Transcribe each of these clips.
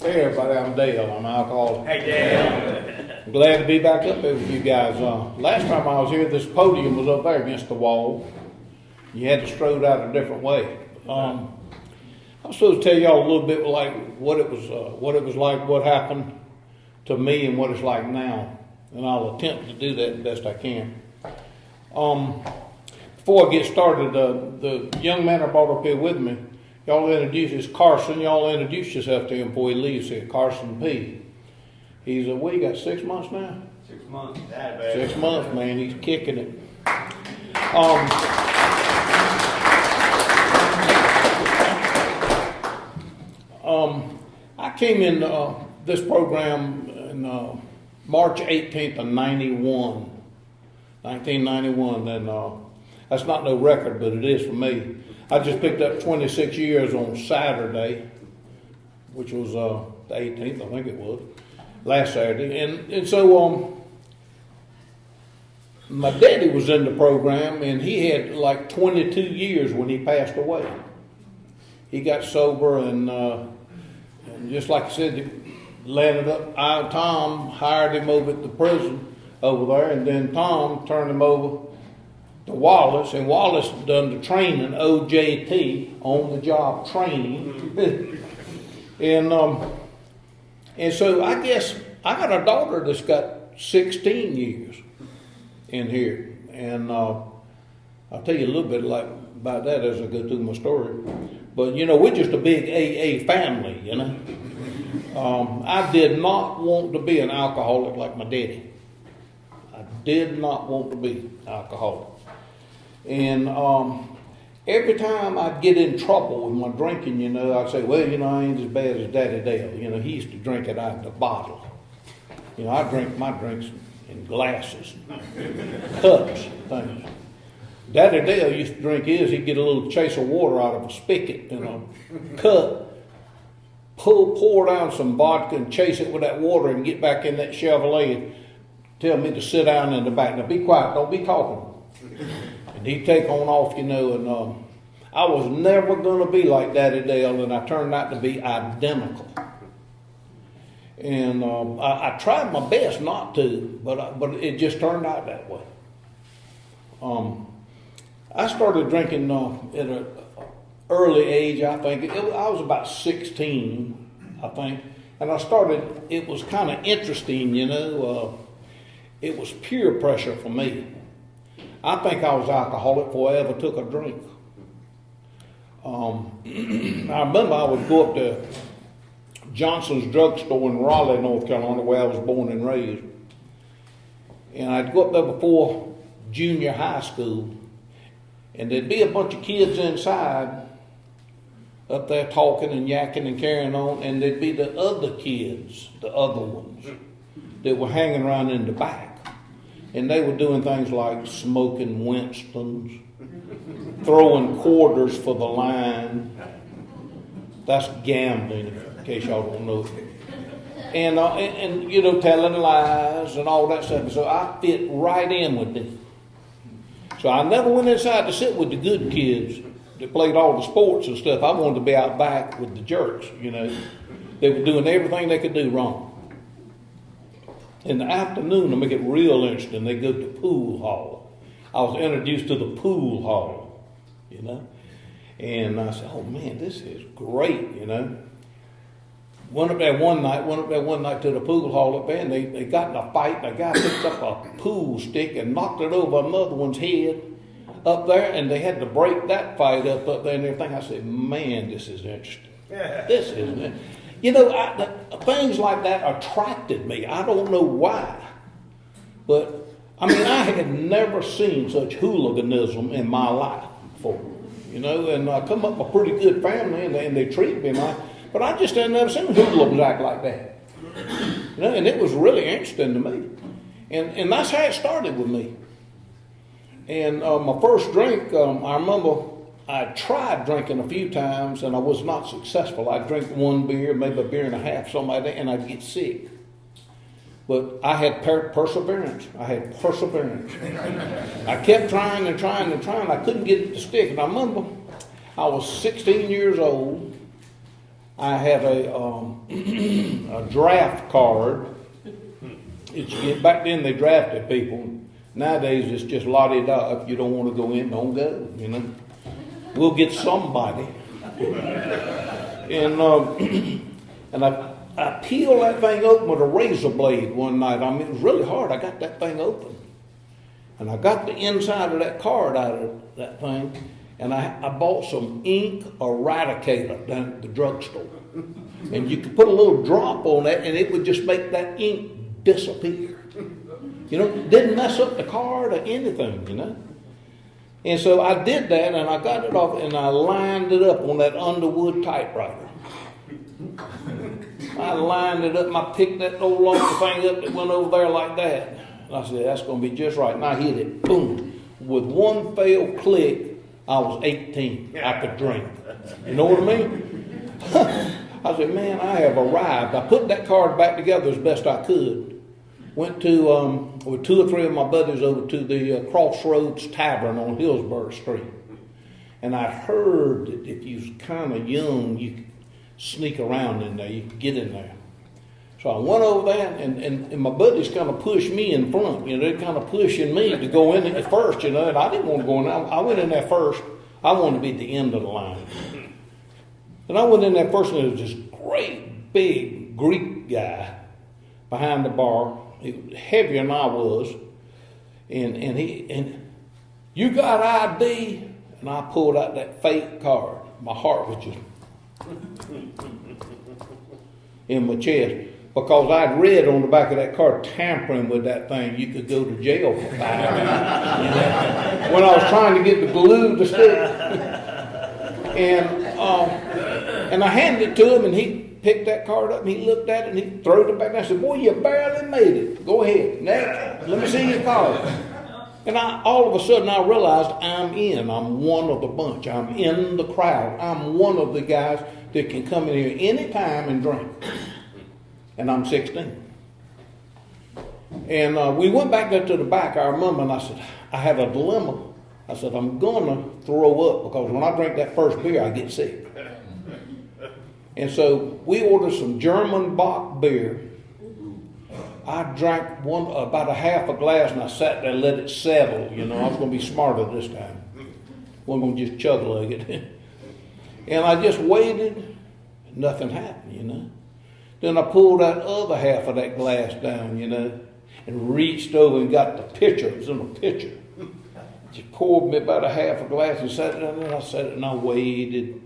Hey everybody, I'm Dale. I'm an alcoholic. Hey Dale. I'm glad to be back up there with you guys. Last time I was here, this podium was up there against the wall. You had to strode out a different way. I'm supposed to tell y'all a little bit like what it was like, what happened to me, and what it's like now, and I'll attempt to do that the best I can. Before I get started, the young man I brought up here with me, y'all introduce Carson. Y'all introduce yourself to him before he leaves here. Carson P. He's what? You got 6 months now? 6 months. 6 months, man. He's kicking it. I came in this program in March 18th of 1991, and that's not no record, but it is for me. I just picked up 26 years on Saturday, which was the 18th, I think it was, last Saturday. And so my daddy was in the program, and he had like 22 years when he passed away. He got sober, and just like I said, landed up. Tom hired him over at the prison over there, and then Tom turned him over to Wallace, and Wallace done the training, OJT, on the job training. and so I guess I got a daughter that's got 16 years in here, and I'll tell you a little bit about that as I go through my story. But we're just a big AA family, I did not want to be an alcoholic like my daddy. I did not want to be alcoholic. And every time I'd get in trouble with my drinking, I'd say, well, I ain't as bad as Daddy Dale. He used to drink it out of the bottle. I drink my drinks in glasses, cups, things. Daddy Dale used to drink his. He'd get a little chase of water out of a spigot in a cup, pour down some vodka and chase it with that water and get back in that Chevrolet and tell me to sit down in the back. Now be quiet, don't be talking. And he'd take on off, and I was never going to be like Daddy Dale, and I turned out to be identical. And I tried my best not to, but it just turned out that way. I started drinking at an early age, I think. I was about 16, I think. And it was kind of interesting, it was peer pressure for me. I think I was alcoholic before I ever took a drink. I remember I would go up to Johnson's drugstore in Raleigh, North Carolina, where I was born and raised. And I'd go up there before junior high school, and there'd be a bunch of kids inside up there talking and yakking and carrying on, and there'd be the other kids, the other ones, that were hanging around in the back. And they were doing things like smoking Winstons, throwing quarters for the line. That's gambling, in case y'all don't know. And telling lies and all that stuff. So I fit right in with them. So I never went inside to sit with the good kids that played all the sports and stuff. I wanted to be out back with the jerks, They were doing everything they could do wrong. In the afternoon, to make it real interesting, they go to pool hall. I was introduced to the pool hall, And I said, oh man, this is great, Went up there one night to the pool hall up there, and they got in a fight, and a guy picked up a pool stick and knocked it over another one's head up there, and they had to break that fight up there and everything. I said, man, this is interesting. This is, things like that attracted me. I don't know why. But, I had never seen such hooliganism in my life before. And I come up a pretty good family, and they treat me nice. But I just had never seen hoodlums act like that. And it was really interesting to me. And that's how it started with me. And my first drink, I remember I tried drinking a few times, and I was not successful. I'd drink one beer, maybe a beer and a half, something like that, and I'd get sick. But I had perseverance. I kept trying and trying and trying. I couldn't get it to stick. And I remember I was 16 years old. I had a draft card. Back then they drafted people. Nowadays it's just la-di-da. If you don't want to go in, don't go. You know, we'll get somebody. And I peeled that thing open with a razor blade one night. I mean, it was really hard. I got that thing open. And I got the inside of that card out of that thing. And I bought some ink eradicator down at the drugstore. And you could put a little drop on that and it would just make that ink disappear. You know, didn't mess up the card or anything, you know. And so I did that and I got it off and I lined it up on that Underwood typewriter. I lined it up and I picked that old long thing up that went over there like that. And I said, that's going to be just right. And I hit it, boom. With one failed click, I was 18. I could drink. You know what I mean? I said, man, I have arrived. I put that card back together as best I could. Went to, with 2 or 3 of my buddies over to the Crossroads Tavern on Hillsborough Street. And I heard that if you was kind of young, you could sneak around in there. You could get in there. So I went over there, and my buddies kind of pushed me in front. You know, they're kind of pushing me to go in at first, you know, and I didn't want to go in there. I went in there first. I wanted to be at the end of the line. And I went in there first, and there was this great, big Greek guy behind the bar. He was heavier than I was. And you got ID? And I pulled out that fake card. My heart was just in my chest. Because I'd read on the back of that card, tampering with that thing, you could go to jail for 5 years. When I was trying to get the glue to stick. And I handed it to him, and he picked that card up, and he looked at it, and he threw it back, and I said, boy, you barely made it. Go ahead. Next. Let me see your card. And all of a sudden, I realized I'm in. I'm one of the bunch. I'm in the crowd. I'm one of the guys that can come in here anytime and drink. And I'm 16. And we went back there to the back, I remember, and I said, I had a dilemma. I said, I'm going to throw up because when I drink that first beer, I get sick. And so we ordered some German Bock beer. I drank about a half a glass, and I sat there and let it settle. You know, I was going to be smarter this time. Wasn't going to just chug-lug it. And I just waited. Nothing happened, you know. Then I pulled that other half of that glass down, you know, and reached over and got the pitcher. It was in a pitcher. Just poured me about a half a glass and sat down there. I sat and I waited.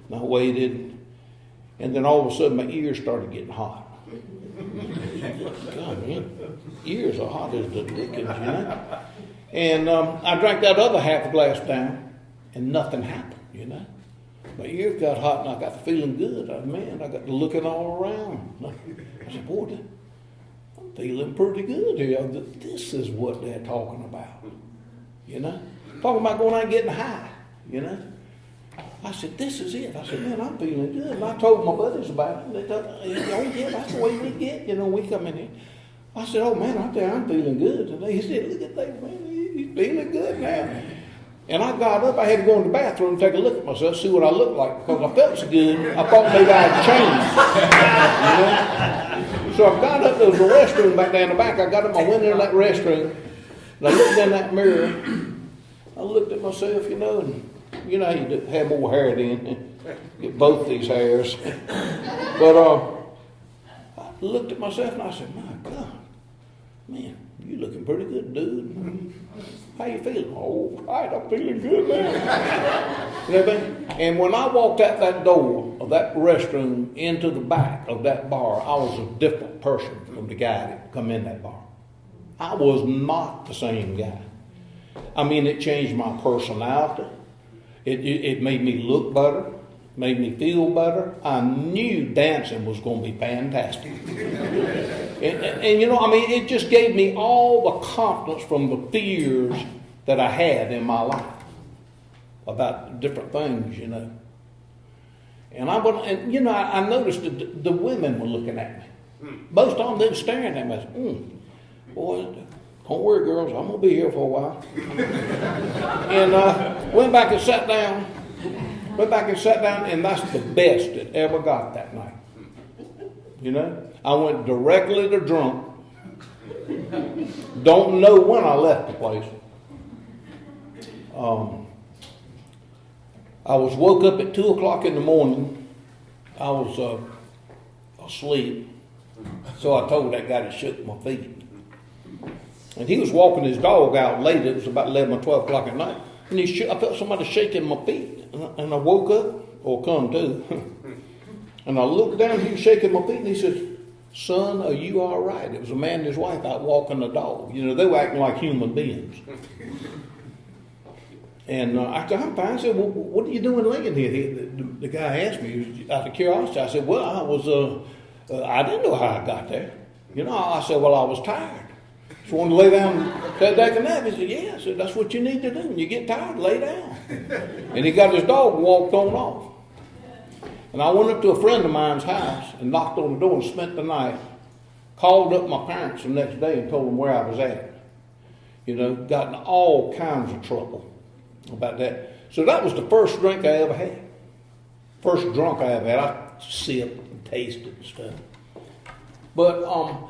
And I waited. And then all of a sudden my ears started getting hot. God, man, ears are hot as the dickens, you know. And I drank that other half a glass down, and nothing happened, you know. My ears got hot, and I got feeling good. I got to looking all around. I said, boy, I'm feeling pretty good here. This is what they're talking about, you know. Talking about going out and getting high, you know. I said, this is it. I said, man, I'm feeling good. And I told my buddies about it. They thought, oh, yeah, that's the way we get, you know, we come in here. I said, oh, man, I'm feeling good. And they said, look at that, man, he's feeling good now. And I got up. I had to go in the bathroom and take a look at myself, see what I looked like, because I felt so good. I thought maybe I'd changed. You know? So I got up. There was a restroom back there in the back. I got up. I went in that restroom. And I looked in that mirror. I looked at myself, you know, and you know, you have more hair then. Get both these hairs. But I looked at myself and I said, my God, man, you looking pretty good, dude. How you feeling? Oh, right, I'm feeling good now. You know what I mean? And when I walked out that door of that restroom into the back of that bar, I was a different person from the guy that come in that bar. I was not the same guy. I mean, it changed my personality. It made me look better, made me feel better. I knew dancing was going to be fantastic. and you know, I mean, it just gave me all the confidence from the fears that I had in my life about different things, you know. And you know, I noticed that the women were looking at me. Most of them, they were staring at me. I said, boy, don't worry, girls, I'm going to be here for a while. And went back and sat down. Went back and sat down, and that's the best it ever got that night. You know, I went directly to drunk. Don't know when I left the place. I was woke up at 2 o'clock in the morning. I was asleep. So I told that guy to shake my feet. And he was walking his dog out late. It was about 11 or 12 o'clock at night. And I felt somebody shaking my feet. And I woke up, or come to. And I looked down, he was shaking my feet, and he says, "Son, are you all right?" It was a man and his wife out walking the dog. You know, they were acting like human beings. And I said, "I'm fine." I said, "Well, what are you doing laying here?" The guy asked me, out of curiosity. I said, "Well, I didn't know how I got there." You know, I said, "Well, I was tired. Just wanted to lay down and take a nap." He said, "Yeah." I said, "That's what you need to do. When you get tired, lay down." And he got his dog and walked on off. And I went up to a friend of mine's house and knocked on the door and spent the night. Called up my parents the next day and told them where I was at. You know, got in all kinds of trouble about that. So that was the first drink I ever had. First drunk I ever had. I sipped and tasted and stuff. But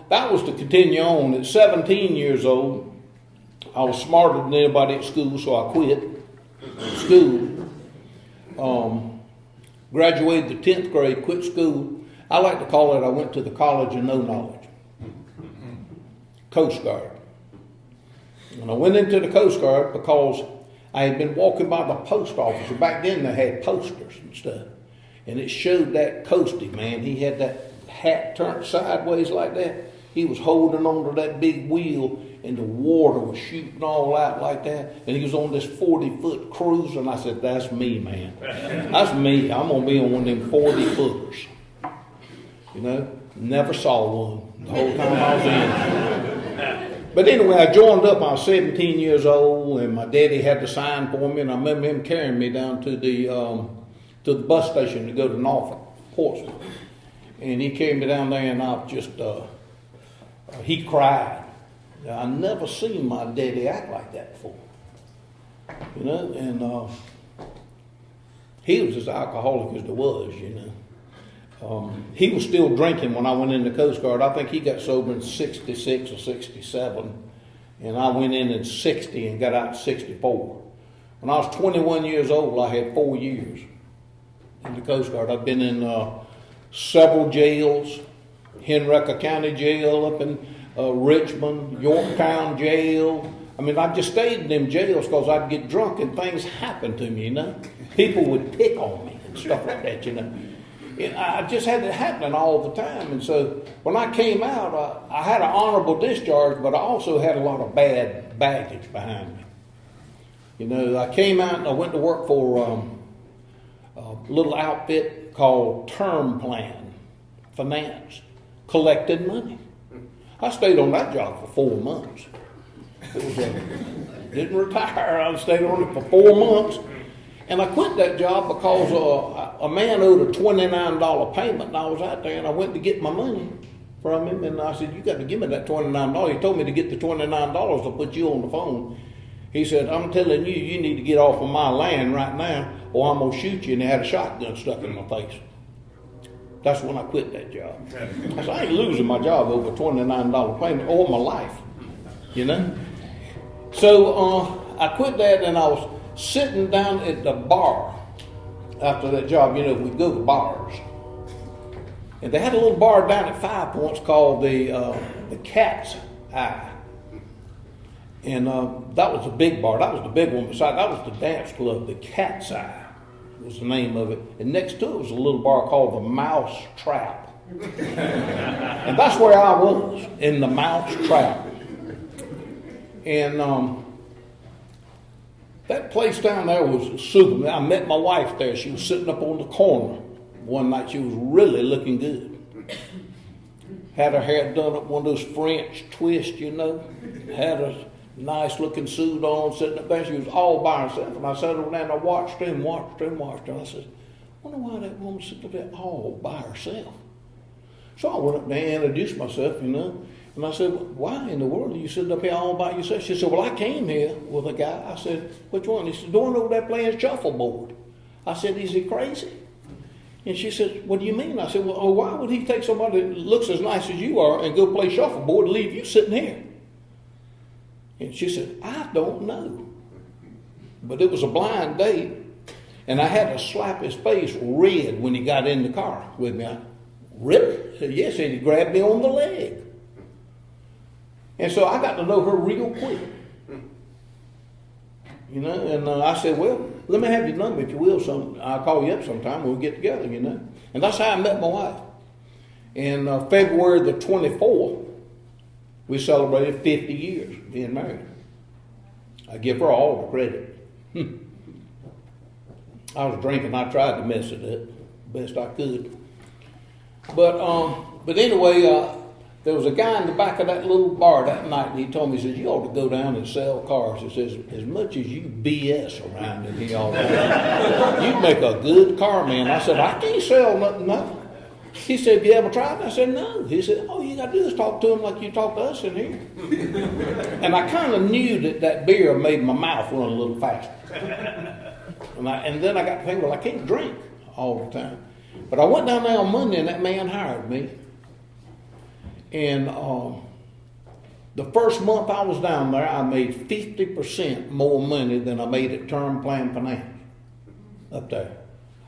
that was to continue on. At 17 years old, I was smarter than anybody at school, so I quit school. Graduated the 10th grade, quit school. I like to call it, I went to the college of no knowledge. Coast Guard. And I went into the Coast Guard because I had been walking by the post office. Back then they had posters and stuff. And it showed that coastie, man. He had that hat turned sideways like that. He was holding onto that big wheel, and the water was shooting all out like that. And he was on this 40-foot cruise, and I said, "That's me, man. That's me. I'm going to be on one of them 40-footers. You know, never saw one the whole time I was in. But anyway, I joined up. I was 17 years old, and my daddy had to sign for me, and I remember him carrying me down to the bus station to go to Norfolk, Portsmouth. And he carried me down there, and I was just, he cried. I never seen my daddy act like that before. You know, and he was as alcoholic as there was, you know. He was still drinking when I went in the Coast Guard. I think he got sober in 66 or 67. And I went in 60 and got out in 64. When I was 21 years old, I had 4 years in the Coast Guard. I've been in several jails. Henrico County Jail up in Richmond, Yorktown Jail. I mean, I just stayed in them jails because I'd get drunk and things happened to me, you know. People would pick on me and stuff like that, you know. And I just had it happening all the time. And so when I came out, I had an honorable discharge, but I also had a lot of bad baggage behind me. You know, I came out and I went to work for a little outfit called Term Plan Finance, collected money. I stayed on that job for 4 months. It was didn't retire. I stayed on it for 4 months. And I quit that job because a man owed a $29 payment, and I was out there, and I went to get my money from him, and I said, "You got to give me that $29. He told me to get the $29 to put you on the phone. He said, "I'm telling you, you need to get off of my land right now, or I'm going to shoot you." And he had a shotgun stuck in my face. That's when I quit that job. I said, "I ain't losing my job over a $29 payment all my life," you know. So I quit that, and I was sitting down at the bar after that job. You know, we go to bars, and they had a little bar down at 5 Points called the Cat's Eye, and that was a big bar. That was the big one. Beside that was the dance club. The Cat's Eye was the name of it, and next to it was a little bar called the Mouse Trap, and that's where I was, in the Mouse Trap. And that place down there was super. I met my wife there. She was sitting up on the corner one night. She was really looking good. Had her hair done up one of those French twists, you know. Had a nice looking suit on, sitting up there. She was all by herself. And I sat over there and I watched her and watched her and watched her. And I said, "I wonder why that woman sitting up there all by herself." So I went up there and introduced myself, you know. And I said, "Why in the world are you sitting up here all by yourself?" She said, "Well, I came here with a guy." I said, "Which one?" He said, "The one over there playing shuffleboard." I said, is he crazy? And she said, what do you mean? I said, well, why would he take somebody that looks as nice as you are and go play shuffleboard and leave you sitting here? And she said, I don't know. But it was a blind date, and I had to slap his face red when he got in the car with me. Really? I said, yes, and he grabbed me on the leg. And so I got to know her real quick. You know, and I said, well, let me have your number if you will. I'll call you up sometime when we get together, you know. And that's how I met my wife. And February the 24th, we celebrated 50 years being married. I give her all the credit. I was drinking. I tried to mess it up best I could. But anyway, there was a guy in the back of that little bar that night, and he told me, he says, you ought to go down and sell cars. He says, as much as you BS around in here all the time, you'd make a good car man. I said, I can't sell nothing, no. He said, have you ever tried it? I said, no. He said, all you got to do is talk to him like you talk to us in here. And I kind of knew that beer made my mouth run a little faster. And then I got to think, well, I can't drink all the time. But I went down there on Monday, and that man hired me. And the first month I was down there, I made 50% more money than I made at Term Plan Finance up there.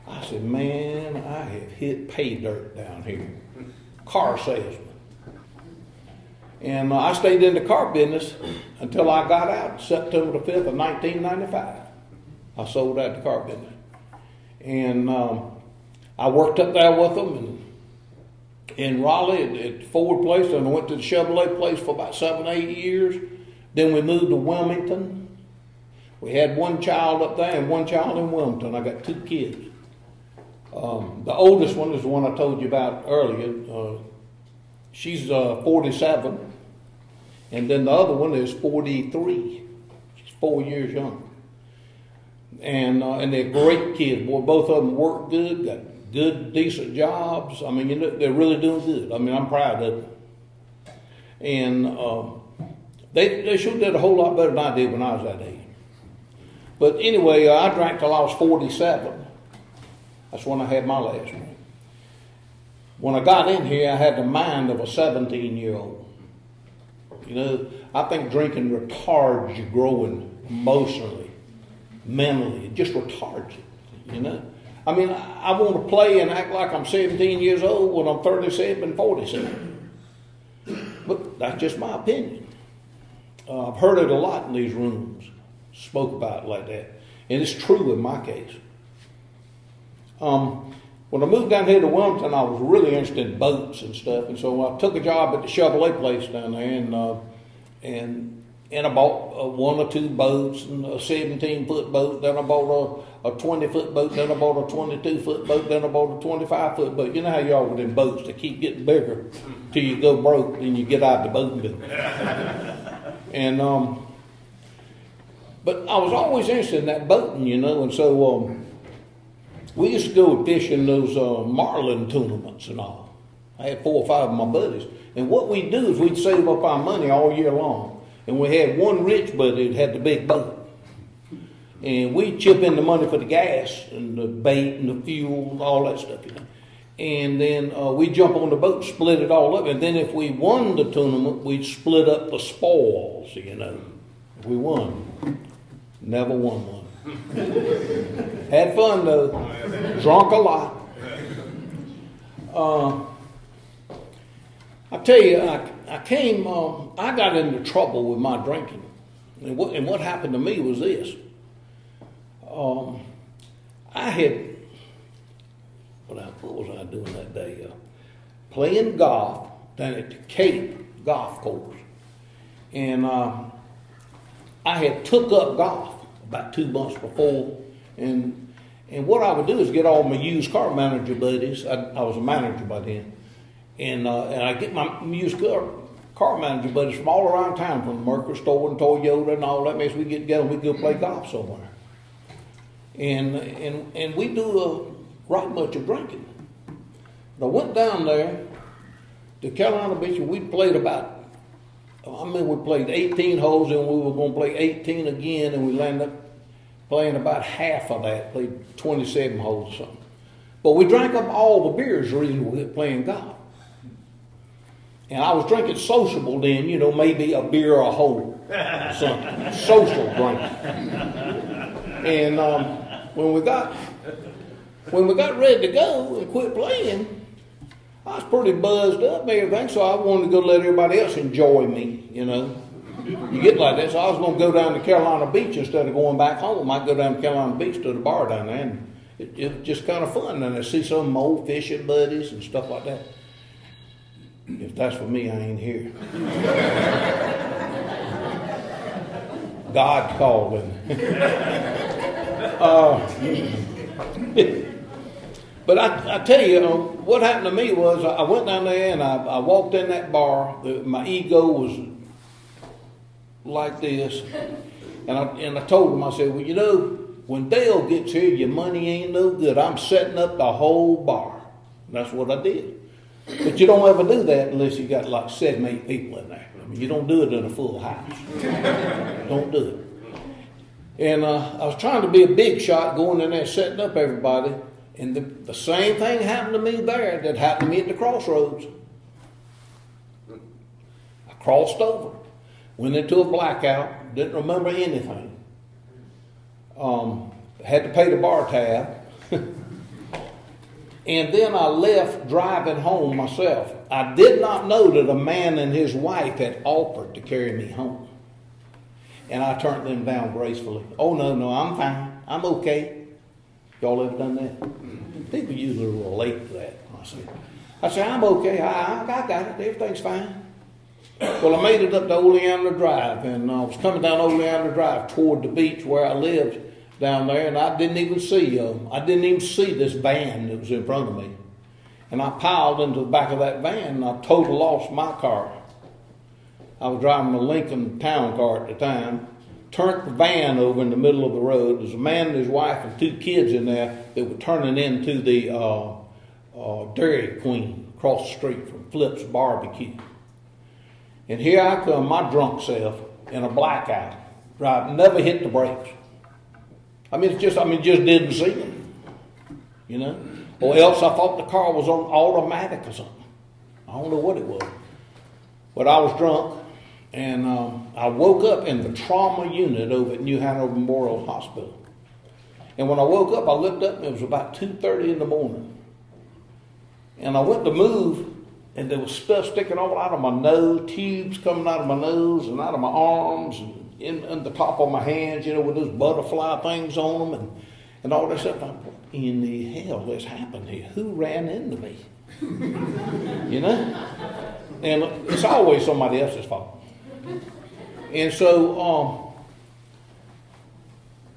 I said, man, I have hit pay dirt down here. Car salesman. And I stayed in the car business until I got out September the 5th of 1995. I sold out the car business. And I worked up there with them and in Raleigh at the Ford place, and I went to the Chevrolet place for about 7 or 8 years. Then we moved to Wilmington. We had one child up there and one child in Wilmington. I got 2 kids. The oldest one is the one I told you about earlier. She's 47, and then the other one is 43. She's 4 years younger. And they're great kids. Boy, both of them work good, got good, decent jobs. I mean, you know, they're really doing good. I mean, I'm proud of them. And they sure did a whole lot better than I did when I was that age. But anyway, I drank till I was 47. That's when I had my last drink. When I got in here, I had the mind of a 17-year-old. You know, I think drinking retards your growing emotionally, mentally. It just retards it, you know. I mean, I want to play and act like I'm 17 years old when I'm 37 and 47. But that's just my opinion. I've heard it a lot in these rooms, spoke about it like that. And it's true in my case. When I moved down here to Wilmington, I was really interested in boats and stuff. And so I took a job at the Chevrolet place down there, and I bought 1 or 2 boats, and a 17-foot boat, then I bought a 20-foot boat, then I bought a 22-foot boat, then I bought a 25-foot boat. You know how you are with them boats, they keep getting bigger till you go broke, then you get out of the boat business. And but I was always interested in that boating, you know, and so we used to go fishing those marlin tournaments and all. I had 4 or 5 of my buddies, and what we'd do is we'd save up our money all year long. And we had one rich buddy that had the big boat. And we'd chip in the money for the gas and the bait and the fuel and all that stuff, you know. And then we'd jump on the boat, split it all up. And then if we won the tournament, we'd split up the spoils, you know. If we won. Never won one. Had fun, though. Drunk a lot. I tell you, I got into trouble with my drinking. And what happened to me was this. What was I doing that day? Playing golf down at the Cape Golf Course. And I had took up golf about 2 months before. And what I would do is get all my used car manager buddies. I was a manager by then. And I get my used car manager buddies from all around town, from the Mercury store and Toyota and all that mess. We get together and we go play golf somewhere. And we do right much of drinking. But I went down there to Carolina Beach, and we played we played 18 holes, and we were going to play 18 again, and we landed up playing about half of that, played 27 holes or something. But we drank up all the beers the reason we were playing golf. And I was drinking sociable then, maybe a beer a hole, something, social drinking. And when we got ready to go and quit playing, I was pretty buzzed up and everything, so I wanted to go let everybody else enjoy me, You get like that, so I was going to go down to Carolina Beach instead of going back home. I'd go down to Carolina Beach to the bar down there, and it was just kind of fun. And I see some of my old fishing buddies and stuff like that. If that's for me, I ain't here. God calling. But I tell you, what happened to me was I went down there and I walked in that bar. My ego was like this. And I told him, I said, well, when Dale gets here, your money ain't no good. I'm setting up the whole bar. And that's what I did. But you don't ever do that unless you got like 7, 8 people in there. I mean, you don't do it in a full house. Don't do it. And I was trying to be a big shot going in there setting up everybody. And the same thing happened to me there that happened to me at the crossroads. I crossed over, went into a blackout, didn't remember anything. Had to pay the bar tab. And then I left driving home myself. I did not know that a man and his wife had offered to carry me home. And I turned them down gracefully. Oh, no, I'm fine. I'm okay. Y'all ever done that? People usually relate to that. I say, I'm okay. I got it. Everything's fine. Well, I made it up to Oleander Drive, and I was coming down Oleander Drive toward the beach where I lived down there, and I didn't even see this van that was in front of me. And I piled into the back of that van, and I totally lost my car. I was driving a Lincoln Town Car at the time. Turned the van over in the middle of the road. There was a man and his wife and 2 kids in there that were turning into the Dairy Queen across the street from Flip's Barbecue. And here I come, my drunk self, in a blackout, driving, never hit the brakes. Just didn't see them, Or else I thought the car was on automatic or something. I don't know what it was. But I was drunk. And I woke up in the trauma unit over at New Hanover Memorial Hospital. And when I woke up, I looked up and it was about 2:30 in the morning. And I went to move, and there was stuff sticking all out of my nose, tubes coming out of my nose and out of my arms and in the top of my hands, with those butterfly things on them and all that stuff. I thought, what in the hell has happened here? Who ran into me? And it's always somebody else's fault. And so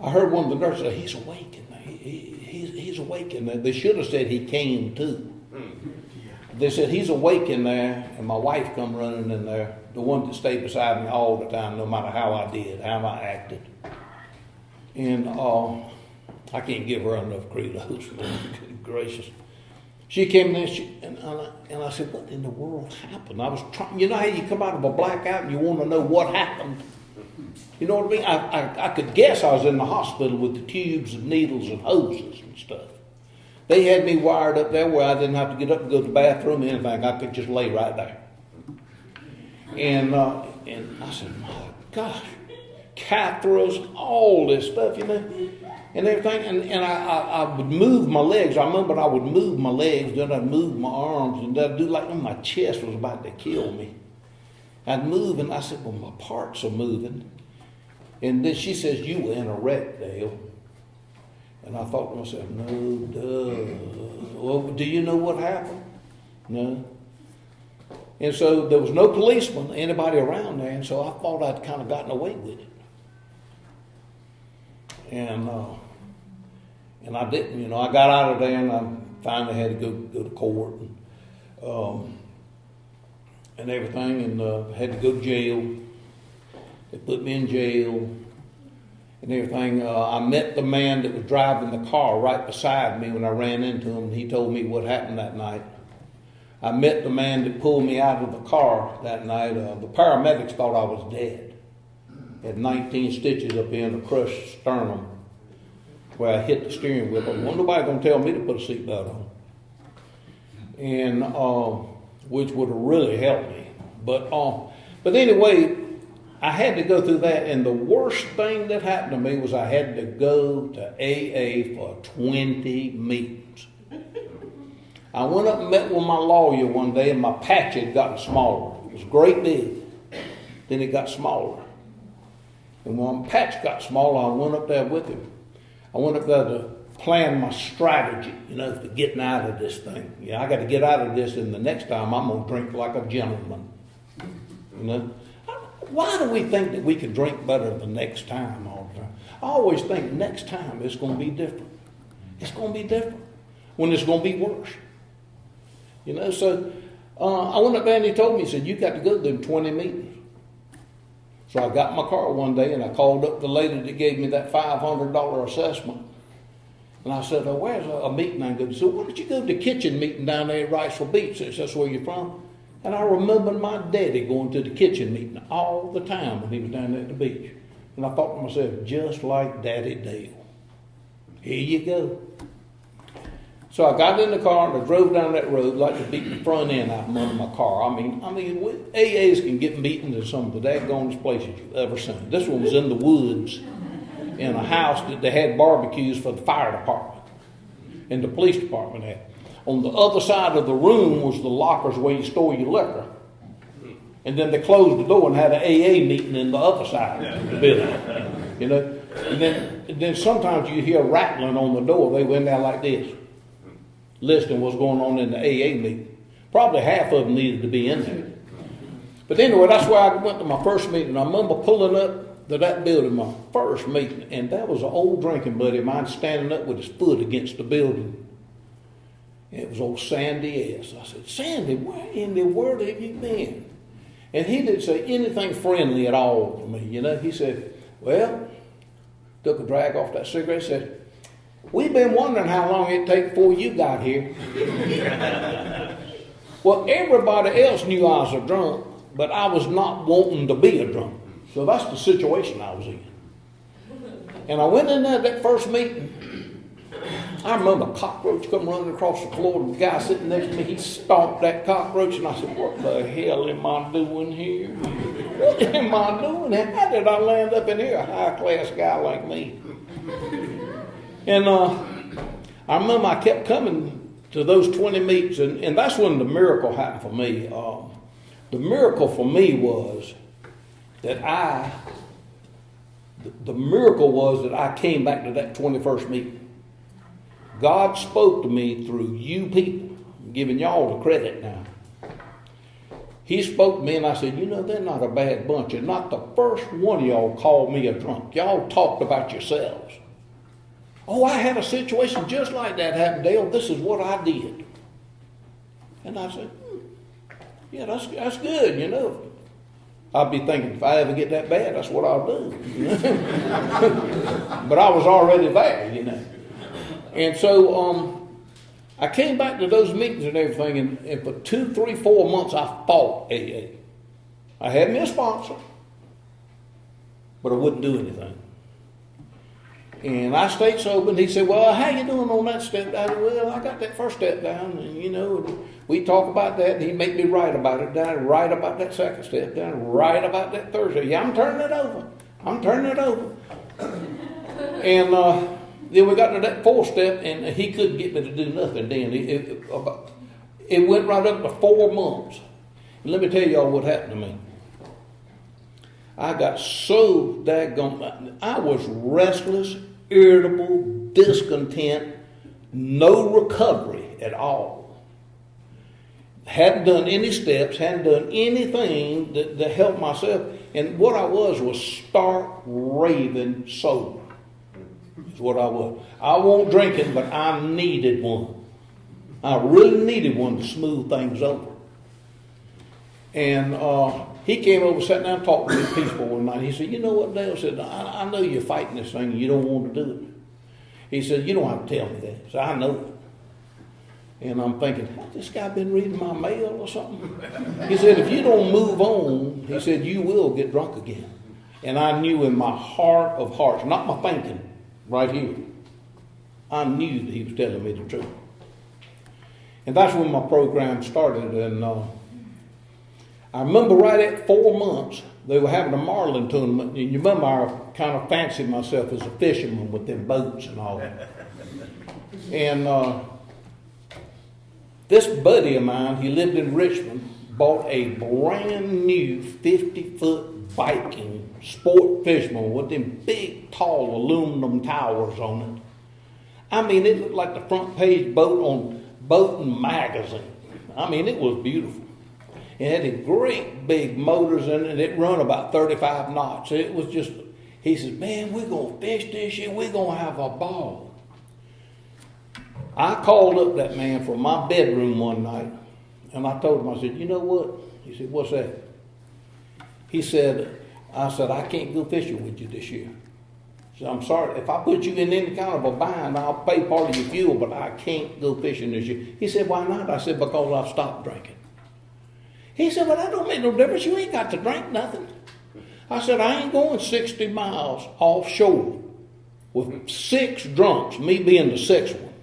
I heard one of the nurses say, he's awake in there. He's awake in there. They should have said he came to. They said, he's awake in there, and my wife come running in there, the one that stayed beside me all the time, no matter how I did, how I acted. And I can't give her enough kudos. Good gracious. She came in and I said, what in the world happened? I was trying, how you come out of a blackout and you want to know what happened? You know what I mean? I could guess I was in the hospital with the tubes and needles and hoses and stuff. They had me wired up there where I didn't have to get up and go to the bathroom or anything. I could just lay right there. And I said, my gosh, catheters, all this stuff, and everything. And I would move my legs. I remember I would move my legs, then I'd move my arms, and I'd do like my chest was about to kill me. I'd move, and I said, well, my parts are moving. And then she says, you were in a wreck, Dale. And I thought to myself, no, duh. Well, do you know what happened? No. And so there was no policeman, anybody around there, and so I thought I'd kind of gotten away with it. And I didn't, I got out of there, and I finally had to go to court and everything, and had to go to jail. They put me in jail and everything. I met the man that was driving the car right beside me when I ran into him, and he told me what happened that night. I met the man that pulled me out of the car that night. The paramedics thought I was dead. Had 19 stitches up in a crushed sternum. where I hit the steering wheel, but wasn't nobody going to tell me to put a seatbelt on. And, which would have really helped me. But anyway, I had to go through that, and the worst thing that happened to me was I had to go to AA for 20 meetings. I went up and met with my lawyer one day, and my patch had gotten smaller. It was great big. Then it got smaller. And when my patch got smaller, I went up there with him. I went up there to plan my strategy, for getting out of this thing. I got to get out of this, and the next time I'm going to drink like a gentleman. Why do we think that we can drink better the next time all the time? I always think next time it's going to be different. It's going to be different when it's going to be worse. So I went up there and he told me, he said, you got to go to them 20 meetings. So I got in my car one day and I called up the lady that gave me that $500 assessment. And I said, oh, where's a meeting I go to? So why don't you go to the kitchen meeting down there at Wrightsville Beach? Says, that's where you're from. And I remembered my daddy going to the kitchen meeting all the time when he was down there at the beach. And I thought to myself, just like Daddy Dale. Here you go. So I got in the car and I drove down that road like to beat the front end out from under my car. I mean, AAs can get meetings in some of the daggonest places you've ever seen. This one was in the woods in a house that they had barbecues for the fire department and the police department had. On the other side of the room was the lockers where you store your liquor. And then they closed the door and had an AA meeting in the other side of the building. And then sometimes you hear rattling on the door. They went down like this, listening what's going on in the AA meeting. Probably half of them needed to be in there. But anyway, that's where I went to my first meeting. I remember pulling up to that building, my first meeting, and that was an old drinking buddy of mine standing up with his foot against the building. And it was old Sandy S. I said, Sandy, where in the world have you been? And he didn't say anything friendly at all to me. He said, well, took a drag off that cigarette, said, we've been wondering how long it'd take before you got here. Well, everybody else knew I was a drunk, but I was not wanting to be a drunk. So that's the situation I was in. And I went in there that first meeting. I remember a cockroach come running across the floor, and the guy sitting next to me, he stomped that cockroach, and I said, what the hell am I doing here? What am I doing here? How did I land up in here, a high-class guy like me? And I remember I kept coming to those 20 meetings, and that's when the miracle happened for me. The miracle for me was that I came back to that 21st meeting. God spoke to me through you people. I'm giving y'all the credit now. He spoke to me and I said, they're not a bad bunch. And not the first one of y'all called me a drunk. Y'all talked about yourselves. Oh, I had a situation just like that happen, Dale. This is what I did. And I said, yeah, that's good, I'd be thinking, if I ever get that bad, that's what I'll do. But I was already there, And so I came back to those meetings and everything, and for 2, 3, 4 months I fought AA. I had me a sponsor, but I wouldn't do anything. And I stayed sober, and he said, well, how you doing on that step? I said, well, I got that first step down, and and we talk about that, and he made me write about it, down, write about that second step, down, write about that third step. Yeah, I'm turning it over. And then we got to that fourth step, and he couldn't get me to do nothing then. It went right up to 4 months. And let me tell y'all what happened to me. I got so daggone, I was restless, irritable, discontent, no recovery at all. Hadn't done any steps, hadn't done anything to help myself. And what I was stark, raving sober. That's what I was. I won't drink it, but I needed one. I really needed one to smooth things over. And he came over, sat down, and talked to me peaceful one night. He said, you know what, Dale? Said, I know you're fighting this thing and you don't want to do it. He said, you don't have to tell me that. So I know it. And I'm thinking, has this guy been reading my mail or something? He said, if you don't move on, he said, you will get drunk again. And I knew in my heart of hearts, not my thinking, right here, I knew that he was telling me the truth. And that's when my program started. And I remember right at 4 months, they were having a marlin tournament. And you remember I kind of fancied myself as a fisherman with them boats and all that. And this buddy of mine, he lived in Richmond, bought a brand new 50-foot Viking sport fisherman with them big, tall aluminum towers on it. I mean, it looked like the front page boat on Boating Magazine. I mean, it was beautiful. It had these great big motors in it, and it run about 35 knots. It was just, he says, man, we're going to fish this year. We're going to have a ball. I called up that man from my bedroom one night, and I told him, I said, you know what? He said, what's that? He said, I said, I can't go fishing with you this year. I said, I'm sorry, if I put you in any kind of a bind, I'll pay part of your fuel, but I can't go fishing this year. He said, why not? I said, because I've stopped drinking. He said, well, that don't make no difference. You ain't got to drink nothing. I said, I ain't going 60 miles offshore with 6 drunks, me being the 6th one.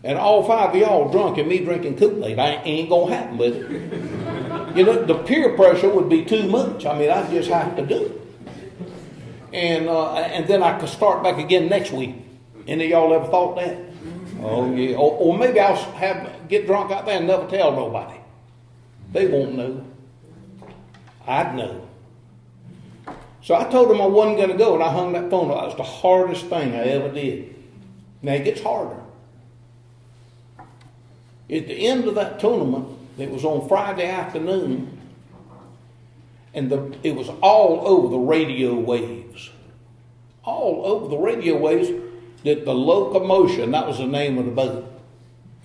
And all 5 of y'all drunk and me drinking Kool-Aid. I ain't going to happen with it. You know, the peer pressure would be too much. I mean, I just have to do it. And then I could start back again next week. Any of y'all ever thought that? Oh, yeah. Or maybe I'll get drunk out there and never tell nobody. They won't know. I'd know. So I told them I wasn't going to go, and I hung that phone up. That was the hardest thing I ever did. Now, it gets harder. At the end of that tournament, it was on Friday afternoon, and it was all over the radio waves. All over the radio waves that the Locomotion, that was the name of the boat,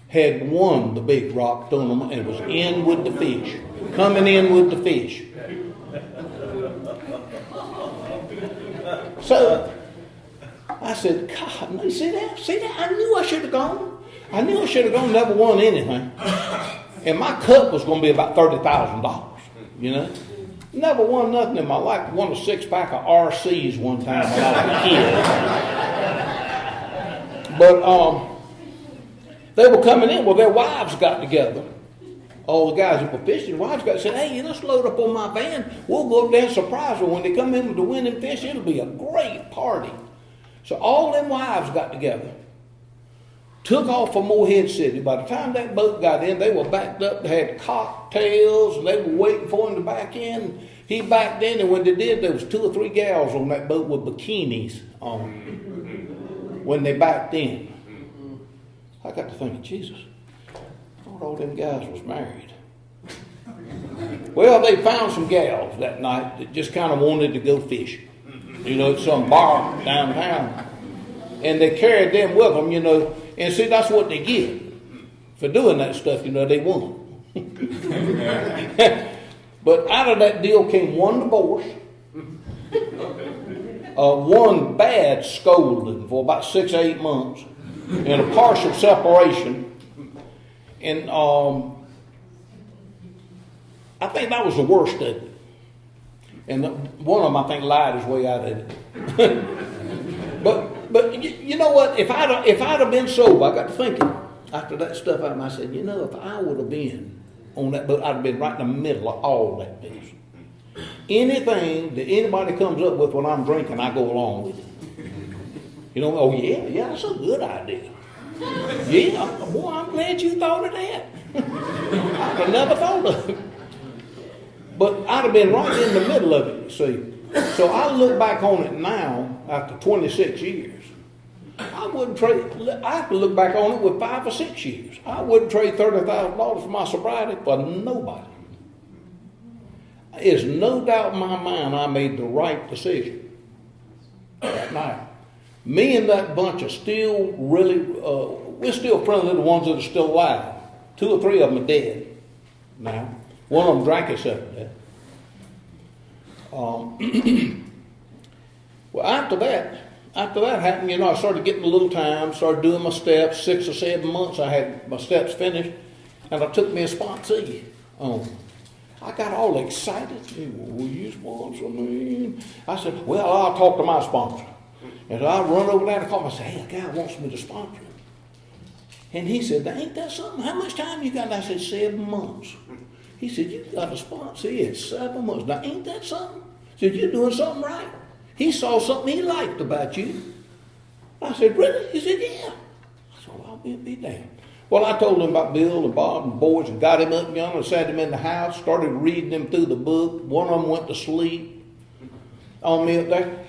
had won the Big Rock tournament and was in with the fish. Coming in with the fish. So I said, God, see that? I knew I should have gone. I knew I should have gone, never won anything. And my cup was going to be about $30,000, you know. Never won nothing in my life. Won a 6-pack of RCs one time when I was a kid. But they were coming in. Well, their wives got together. All the guys that were fishing, wives got said, hey, let's load up on my van. We'll go up there and surprise them. When they come in with the winning fish, it'll be a great party. So all them wives got together. Took off for Morehead City. By the time that boat got in, they were backed up. They had cocktails, and they were waiting for him to back in. He backed in, and when they did, there was 2 or 3 gals on that boat with bikinis on when they backed in. I got to thinking, Jesus, I thought all them guys was married. Well, they found some gals that night that just kind of wanted to go fishing. You know, at some bar downtown. And they carried them with them, you know. And see, that's what they get for doing that stuff, you know, they won. But out of that deal came 1 divorce, 1 bad scolding for about 6 or 8 months, and a partial separation. And I think that was the worst of it. And one of them, I think, lied his way out of it. But you know what? If I'd have been sober, I got to thinking after that stuff happened. I said, you know, if I would have been on that boat, I'd have been right in the middle of all that business. Anything that anybody comes up with when I'm drinking, I go along with it. You know, oh yeah, that's a good idea. Yeah, boy, I'm glad you thought of that. I'd have never thought of it. But I'd have been right in the middle of it, you see. So I look back on it now, after 26 years. I have to look back on it with 5 or 6 years. I wouldn't trade $30,000 for my sobriety for nobody. There's no doubt in my mind I made the right decision that night. Me and that bunch are still really, we're still friendly, the ones that are still alive. 2 or 3 of them are dead now. One of them drank himself to death. Well, after that happened, you know, I started getting a little time, started doing my steps. 6 or 7 months, I had my steps finished, and I took me a sponsee. I got all excited. Will you sponsor me? I said, well, I'll talk to my sponsor. And so I run over there to call him. I said, hey, a guy wants me to sponsor him. And he said, ain't that something? How much time you got? And I said, 7 months. He said, you got a sponsor? He had 7 months. Now, ain't that something? I said, you're doing something right. He saw something he liked about you. I said, really? He said, yeah. I said, well, I'll be damned. Well, I told him about Bill and Bob and the boys and got him up yonder and sat him in the house, started reading him through the book. One of them went to sleep on me up there.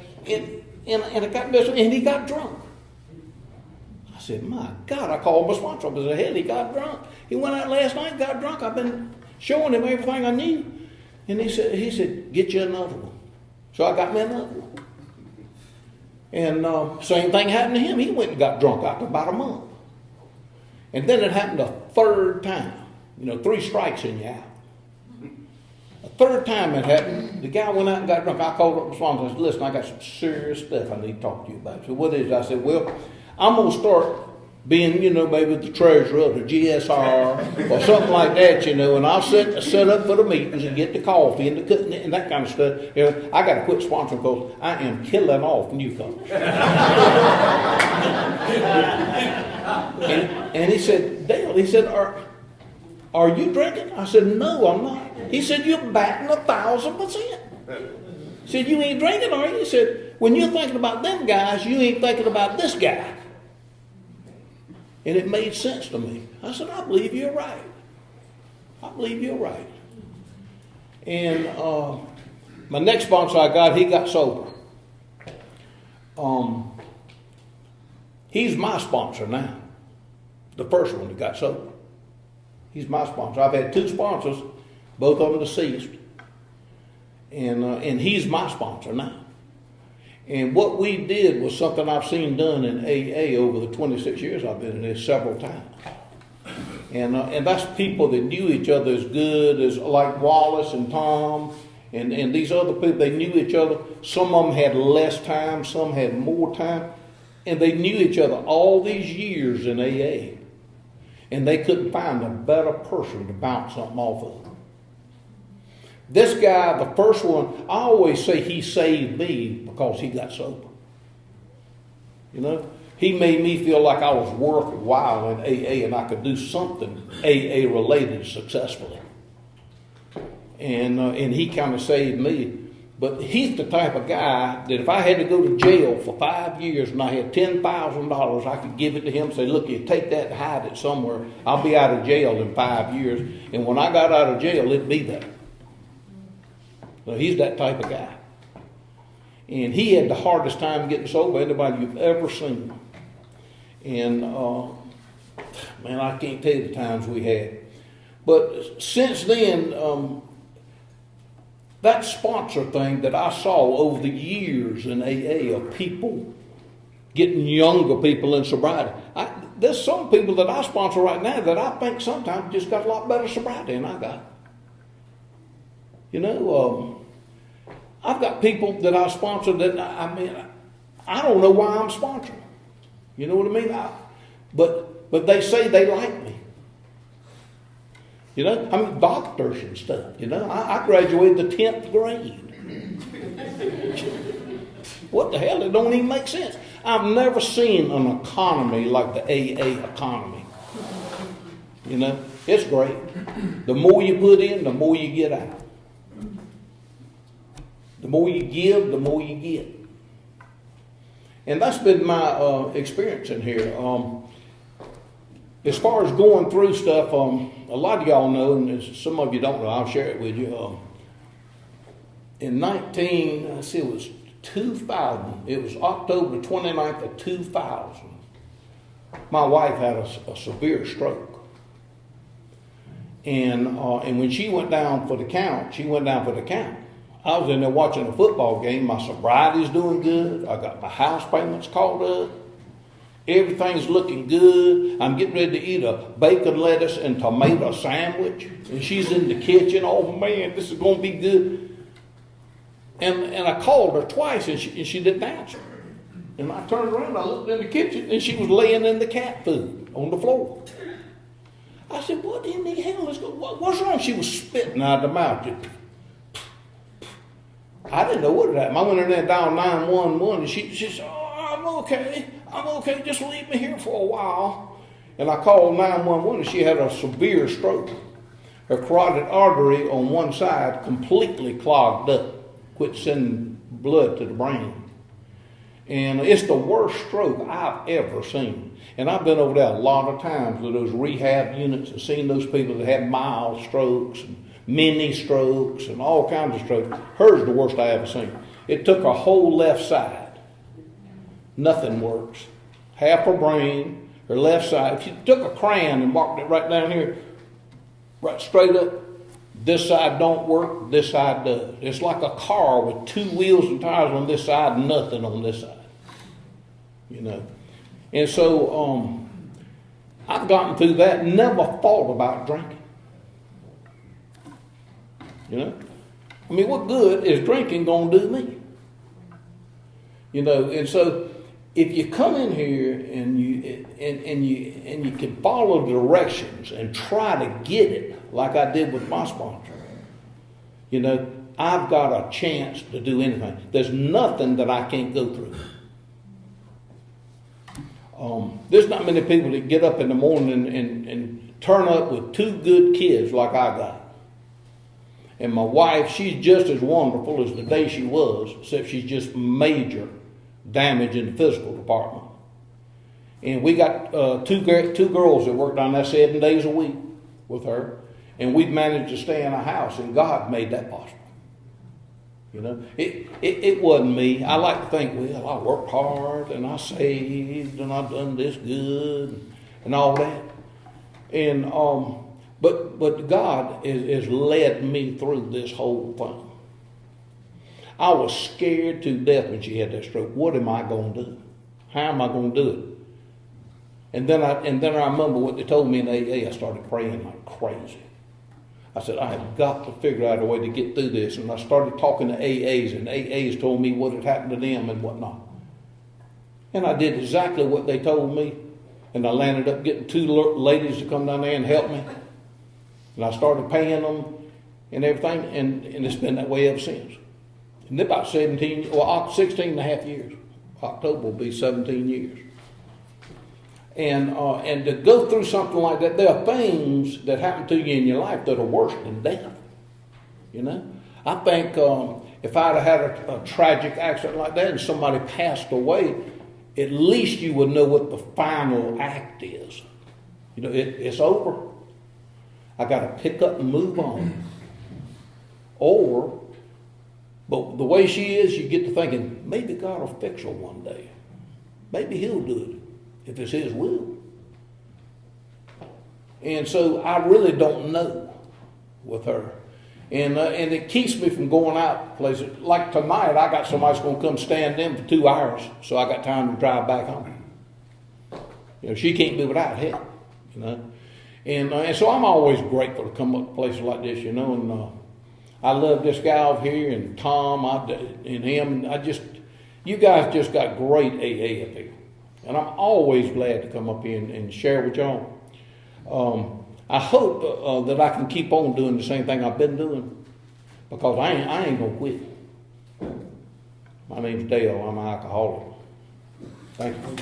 And I got this, and he got drunk. I said, my God, I called my sponsor up and said, hell, he got drunk. He went out last night and got drunk. I've been showing him everything I knew. And he said, get you another one. So I got me another one. And same thing happened to him. He went and got drunk after about a month. And then it happened a third time. 3 strikes and you're out. A third time it happened, the guy went out and got drunk. I called up the sponsor and said, listen, I got some serious stuff I need to talk to you about. So what is it? I said, well, I'm going to start being, maybe the treasurer of the GSR or something like that, and I'll set up for the meetings and get the coffee and the cooking and that kind of stuff. I got to quit sponsoring because I am killing off newcomers. and he said, Dale, he said, are you drinking? I said, no, I'm not. He said, you're batting 1,000%. He said, you ain't drinking, are you? He said, when you're thinking about them guys, you ain't thinking about this guy. And it made sense to me. I said, I believe you're right. I believe you're right. And my next sponsor I got, he got sober. He's my sponsor now. The first one that got sober. He's my sponsor. I've had 2 sponsors, both of them deceased. And he's my sponsor now. And what we did was something I've seen done in AA over the 26 years I've been in this several times. And that's people that knew each other as good as like Wallace and Tom and these other people. They knew each other. Some of them had less time, some had more time. And they knew each other all these years in AA. And they couldn't find a better person to bounce something off of. This guy, the first one, I always say he saved me because he got sober. He made me feel like I was worthwhile in AA and I could do something AA related successfully. And he kind of saved me. But he's the type of guy that if I had to go to jail for 5 years and I had $10,000, I could give it to him and say, look, you take that and hide it somewhere. I'll be out of jail in 5 years. And when I got out of jail, it'd be there. So he's that type of guy. And he had the hardest time getting sober anybody you've ever seen. And, man, I can't tell you the times we had. But since then, that sponsor thing that I saw over the years in AA of people getting younger people in sobriety. There's some people that I sponsor right now that I think sometimes just got a lot better sobriety than I got. I've got people that I sponsor that, I don't know why I'm sponsoring. You know what I mean? But they say they like me. Doctors and stuff. I graduated the 10th grade. What the hell? It don't even make sense. I've never seen an economy like the AA economy. It's great. The more you put in, the more you get out. The more you give, the more you get. And that's been my experience in here. As far as going through stuff, a lot of y'all know, and some of you don't know, I'll share it with you. In it was 2000. It was October 29th of 2000. My wife had a severe stroke. And when she went down for the count, I was in there watching a football game. My sobriety's doing good. I got my house payments caught up. Everything's looking good. I'm getting ready to eat a bacon, lettuce, and tomato sandwich. And she's in the kitchen. Oh, man, this is going to be good. And I called her twice, and she didn't answer. And I turned around, I looked in the kitchen, and she was laying in the cat food on the floor. I said, what in the hell is going on? What's wrong? She was spitting out of the mouth. I didn't know what had happened. I went in there and dialed 911, and she said, oh, I'm okay, just leave me here for a while. And I called 911 and she had a severe stroke. Her carotid artery on one side completely clogged up, quit sending blood to the brain. And it's the worst stroke I've ever seen. And I've been over there a lot of times to those rehab units and seen those people that have mild strokes and mini strokes and all kinds of strokes. Hers is the worst I ever seen. It took her whole left side. Nothing works. Half her brain, her left side. If you took a crayon and walked it right down here, right straight up, this side don't work, this side does. It's like a car with two wheels and tires on this side and nothing on this side. You know. And so I've gotten through that, never thought about drinking. You know? I mean, what good is drinking going to do me? You know, and so if you come in here and you can follow the directions and try to get it like I did with my sponsor, you know, I've got a chance to do anything. There's nothing that I can't go through. There's not many people that get up in the morning and turn up with two good kids like I got. And my wife, she's just as wonderful as the day she was, except she's just major damage in the physical department. And we got two girls that work down there 7 days a week with her. And we've managed to stay in a house, and God made that possible. You know, it wasn't me. I like to think, well, I worked hard, and I saved, and I've done this good, and all that. And but God has led me through this whole thing. I was scared to death when she had that stroke. What am I going to do? How am I going to do it? And then I remember what they told me in AA. I started praying like crazy. I said, I have got to figure out a way to get through this. And I started talking to AAs, and AAs told me what had happened to them and whatnot. And I did exactly what they told me. And I landed up getting two ladies to come down there and help me. And I started paying them and everything. And it's been that way ever since. And about 16 and a half years. October will be 17 years. And to go through something like that, there are things that happen to you in your life that are worse than death. You know? I think if I'd have had a tragic accident like that and somebody passed away, at least you would know what the final act is. You know, it's over. I got to pick up and move on. But the way she is, you get to thinking, maybe God will fix her one day. Maybe he'll do it if it's his will. And so I really don't know with her. And it keeps me from going out places. Like tonight, I got somebody that's going to come stand in for 2 hours, so I got time to drive back home. You know, she can't do without help, you know. And so I'm always grateful to come up to places like this, you know. And I love this guy over here and Tom and him. You guys just got great AA up here. And I'm always glad to come up here and share with y'all. I hope that I can keep on doing the same thing I've been doing, because I ain't going to quit. My name's Dale. I'm an alcoholic. Thank you.